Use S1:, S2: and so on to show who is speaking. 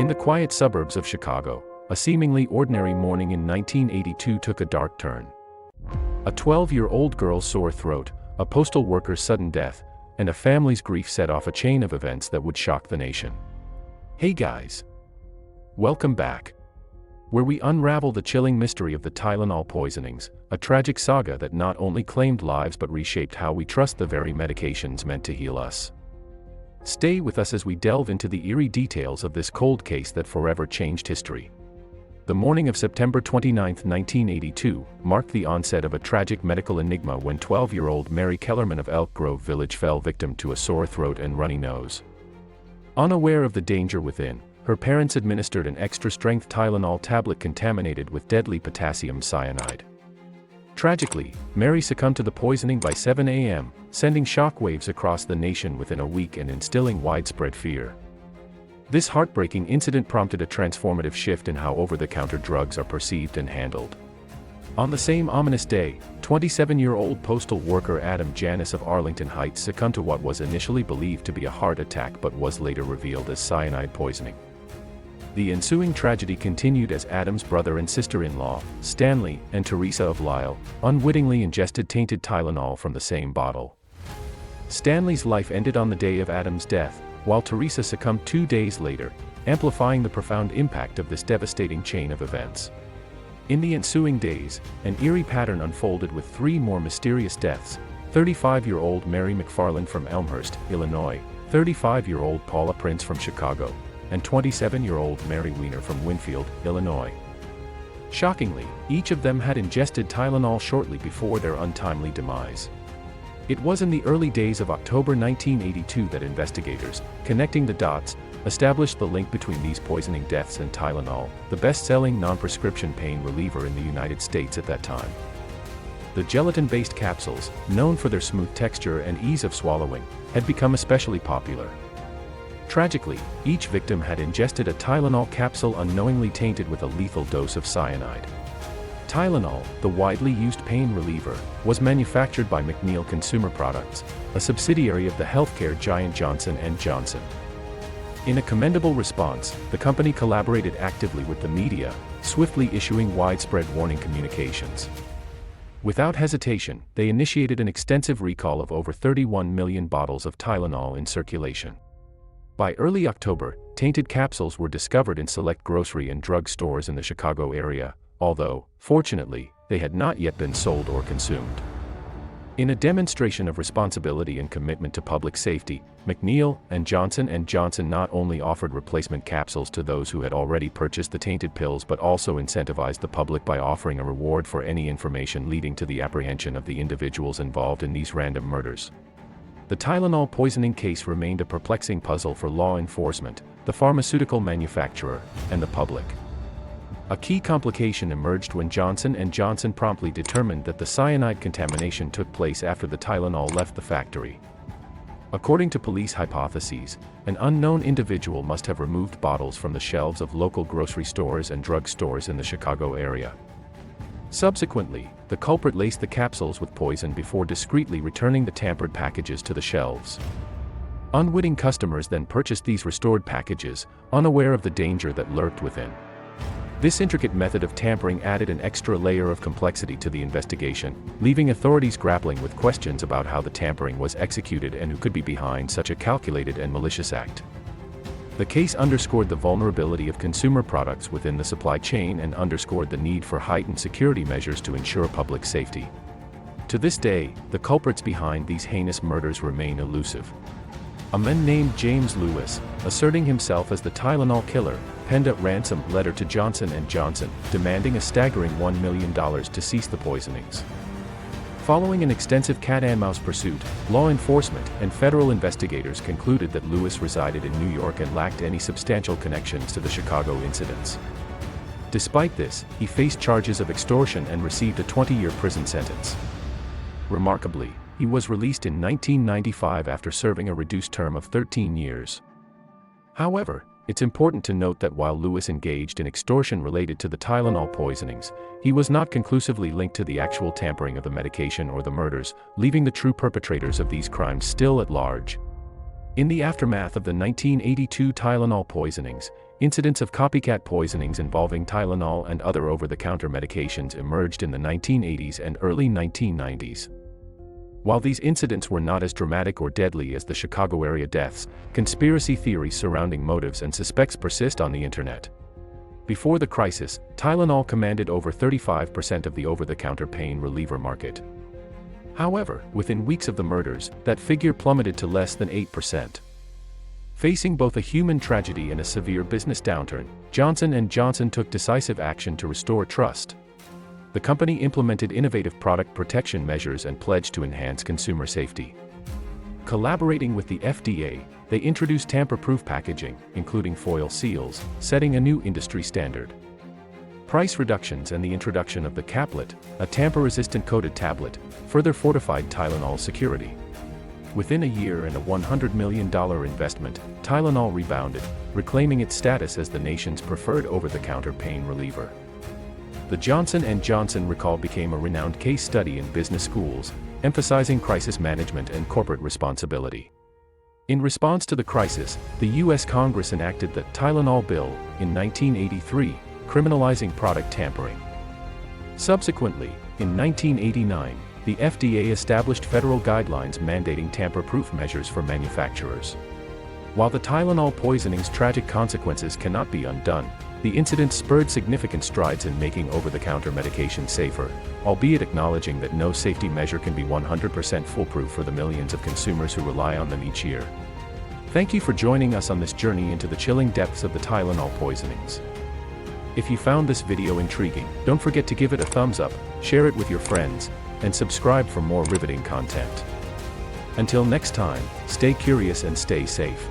S1: the quiet suburbs of Chicago, a seemingly ordinary morning in 1982 took a dark turn. A 12-year-old girl's sore throat, a postal worker's sudden death, and a family's grief set off a chain of events that would shock the nation. Hey guys! Welcome back, where we unravel the chilling mystery of the Tylenol poisonings, a tragic saga that not only claimed lives but reshaped how we trust the very medications meant to heal us. Stay with us as we delve into the eerie details of this cold case that forever changed history. The morning of September 29, 1982, marked the onset of a tragic medical enigma when 12-year-old Mary Kellerman of Elk Grove Village fell victim to a sore throat and runny nose. Unaware of the danger within, her parents administered an extra-strength Tylenol tablet contaminated with deadly potassium cyanide. Tragically, Mary succumbed to the poisoning by 7 a.m., sending shockwaves across the nation within a week and instilling widespread fear. This heartbreaking incident prompted a transformative shift in how over-the-counter drugs are perceived and handled. On the same ominous day, 27-year-old postal worker Adam Janis of Arlington Heights succumbed to what was initially believed to be a heart attack but was later revealed as cyanide poisoning. The ensuing tragedy continued as Adam's brother and sister-in-law, Stanley and Teresa of Lisle, unwittingly ingested tainted Tylenol from the same bottle. Stanley's life ended on the day of Adam's death, while Teresa succumbed 2 days later, amplifying the profound impact of this devastating chain of events. In the ensuing days, an eerie pattern unfolded with 3 more mysterious deaths: 35-year-old Mary McFarland from Elmhurst, Illinois, 35-year-old Paula Prince from Chicago, and 27-year-old Mary Weiner from Winfield, Illinois. Shockingly, each of them had ingested Tylenol shortly before their untimely demise. It was in the early days of October 1982 that investigators, connecting the dots, established the link between these poisoning deaths and Tylenol, the best-selling non-prescription pain reliever in the United States at that time. The gelatin-based capsules, known for their smooth texture and ease of swallowing, had become especially popular. Tragically, each victim had ingested a Tylenol capsule unknowingly tainted with a lethal dose of cyanide. Tylenol, the widely used pain reliever, was manufactured by McNeil Consumer Products, a subsidiary of the healthcare giant Johnson & Johnson. In a commendable response, the company collaborated actively with the media, swiftly issuing widespread warning communications. Without hesitation, they initiated an extensive recall of over 31 million bottles of Tylenol in circulation. By early October, tainted capsules were discovered in select grocery and drug stores in the Chicago area, although, fortunately, they had not yet been sold or consumed. In a demonstration of responsibility and commitment to public safety, McNeil and Johnson not only offered replacement capsules to those who had already purchased the tainted pills but also incentivized the public by offering a reward for any information leading to the apprehension of the individuals involved in these random murders. The Tylenol poisoning case remained a perplexing puzzle for law enforcement, the pharmaceutical manufacturer, and the public. A key complication emerged when Johnson & Johnson promptly determined that the cyanide contamination took place after the Tylenol left the factory. According to police hypotheses, an unknown individual must have removed bottles from the shelves of local grocery stores and drug stores in the Chicago area. Subsequently, the culprit laced the capsules with poison before discreetly returning the tampered packages to the shelves. Unwitting customers then purchased these restored packages, unaware of the danger that lurked within. This intricate method of tampering added an extra layer of complexity to the investigation, leaving authorities grappling with questions about how the tampering was executed and who could be behind such a calculated and malicious act. The case underscored the vulnerability of consumer products within the supply chain and underscored the need for heightened security measures to ensure public safety. To this day, the culprits behind these heinous murders remain elusive. A man named James Lewis, asserting himself as the Tylenol killer, penned a ransom letter to Johnson & Johnson, demanding a staggering $1 million to cease the poisonings. Following an extensive cat-and-mouse pursuit, law enforcement and federal investigators concluded that Lewis resided in New York and lacked any substantial connections to the Chicago incidents. Despite this, he faced charges of extortion and received a 20-year prison sentence. Remarkably, he was released in 1995 after serving a reduced term of 13 years. However, it's important to note that while Lewis engaged in extortion related to the Tylenol poisonings, he was not conclusively linked to the actual tampering of the medication or the murders, leaving the true perpetrators of these crimes still at large. In the aftermath of the 1982 Tylenol poisonings, Incidents of copycat poisonings involving Tylenol and other over-the-counter medications emerged in the 1980s and early 1990s. While these incidents were not as dramatic or deadly as the Chicago area deaths, conspiracy theories surrounding motives and suspects persist on the internet. Before the crisis, Tylenol commanded over 35% of the over-the-counter pain reliever market. However, within weeks of the murders, that figure plummeted to less than 8%. Facing both a human tragedy and a severe business downturn, Johnson & Johnson took decisive action to restore trust. The company implemented innovative product protection measures and pledged to enhance consumer safety. Collaborating with the FDA, they introduced tamper-proof packaging, including foil seals, setting a new industry standard. Price reductions and the introduction of the caplet, a tamper-resistant coated tablet, further fortified Tylenol's security. Within a year and a $100 million investment, Tylenol rebounded, reclaiming its status as the nation's preferred over-the-counter pain reliever. The Johnson & Johnson recall became a renowned case study in business schools, emphasizing crisis management and corporate responsibility. In response to the crisis, the U.S. Congress enacted the Tylenol Bill in 1983, criminalizing product tampering. Subsequently, in 1989, the FDA established federal guidelines mandating tamper-proof measures for manufacturers. While the Tylenol poisoning's tragic consequences cannot be undone, the incident spurred significant strides in making over-the-counter medication safer, albeit acknowledging that no safety measure can be 100% foolproof for the millions of consumers who rely on them each year. Thank you for joining us on this journey into the chilling depths of the Tylenol poisonings. If you found this video intriguing, don't forget to give it a thumbs up, share it with your friends, and subscribe for more riveting content. Until next time, stay curious and stay safe.